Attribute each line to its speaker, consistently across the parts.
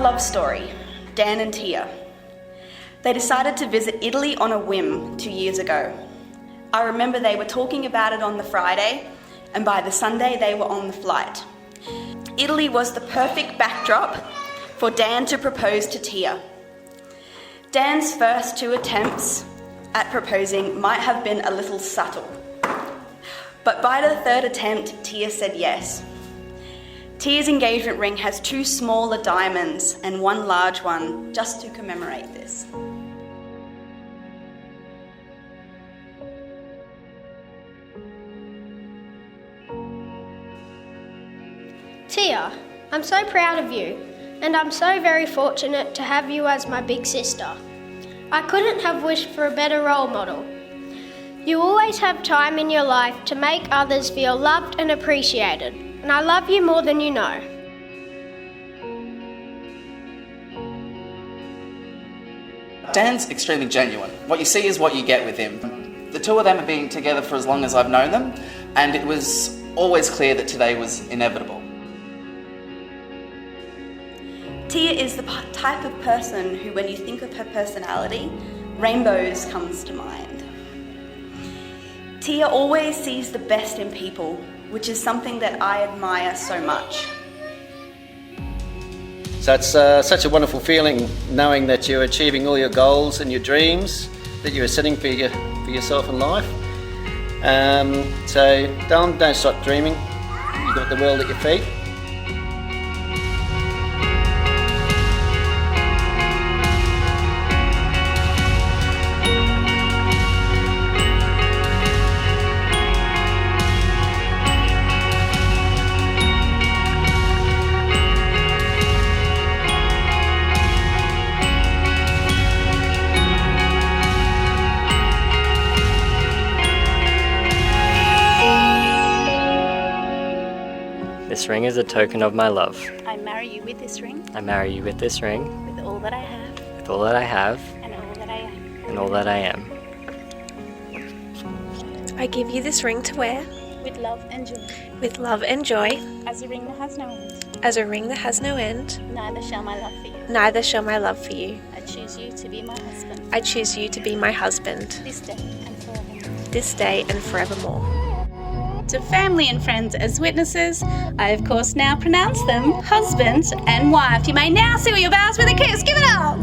Speaker 1: love story, Dan and Tia. They decided to visit Italy on a whim 2 years ago. I remember they were talking about it on the Friday, and by the Sunday they were on the flight. Italy was the perfect backdrop for Dan to propose to Tia. Dan's first 2 attempts at proposing might have been a little subtle, but by the 3rd attempt, Tia said yes. Tia's engagement ring has 2 smaller diamonds and 1 large one, just to commemorate this.
Speaker 2: Tia, I'm so proud of you, and I'm so very fortunate to have you as my big sister. I couldn't have wished for a better role model. You always have time in your life to make others feel loved and appreciated, and I love you more than you know.
Speaker 3: Dan's extremely genuine. What you see is what you get with him. The 2 of them have been together for as long as I've known them, and it was always clear that today was inevitable.
Speaker 1: Tia is the type of person who, when you think of her personality, rainbows comes to mind. Tia always sees the best in people, which is something that I admire so much.
Speaker 4: So it's such a wonderful feeling knowing that you're achieving all your goals and your dreams that you are setting for yourself in life. So don't stop dreaming. You've got the world at your feet.
Speaker 5: This ring is a token of my love.
Speaker 6: I marry you with this ring.
Speaker 5: I marry you with this ring.
Speaker 6: With all that I have.
Speaker 5: With all that I have.
Speaker 6: And all that I am.
Speaker 5: And all that I am.
Speaker 7: I give you this ring to wear.
Speaker 6: With love and joy.
Speaker 7: With love and joy.
Speaker 6: As a ring that has no end.
Speaker 7: As a ring that has no end.
Speaker 6: Neither shall my love for you.
Speaker 7: Neither shall my love for you.
Speaker 6: I choose you to be my husband.
Speaker 7: I choose you to be my husband.
Speaker 6: This day and forevermore.
Speaker 7: This day and forevermore.
Speaker 6: To family and friends as witnesses, I of course now pronounce them husband and wife. You may now seal your vows with a kiss. Give it up!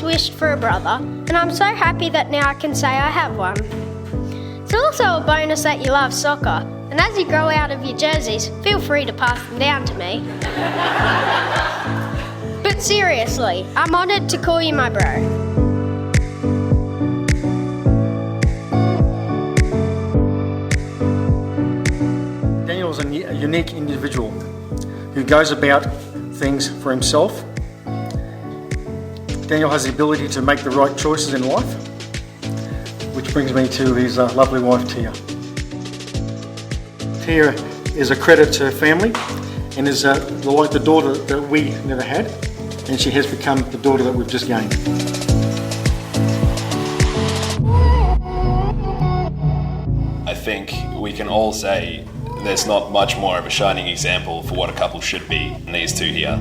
Speaker 2: Wished for a brother, and I'm so happy that now I can say I have one. It's also a bonus that you love soccer, and as you grow out of your jerseys, feel free to pass them down to me. But seriously, I'm honoured to call you my bro.
Speaker 8: Daniel's a unique individual who goes about things for himself. Daniel has the ability to make the right choices in life, which brings me to his lovely wife, Tia. Tia is a credit to her family and is like the daughter that we never had, and she has become the daughter that we've just gained.
Speaker 9: I think we can all say there's not much more of a shining example for what a couple should be than these 2 here.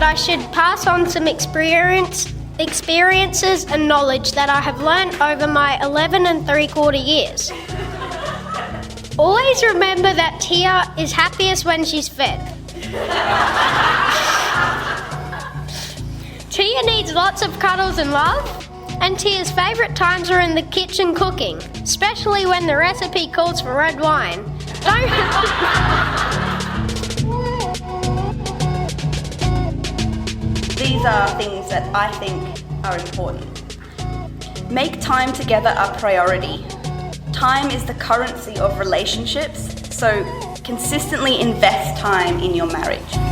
Speaker 2: I should pass on some experiences and knowledge that I have learned over my 11 3/4 years. Always remember that Tia is happiest when she's fed. Tia needs lots of cuddles and love, and Tia's favourite times are in the kitchen cooking, especially when the recipe calls for red wine.
Speaker 1: These are things that I think are important. Make time together a priority. Time is the currency of relationships, so consistently invest time in your marriage.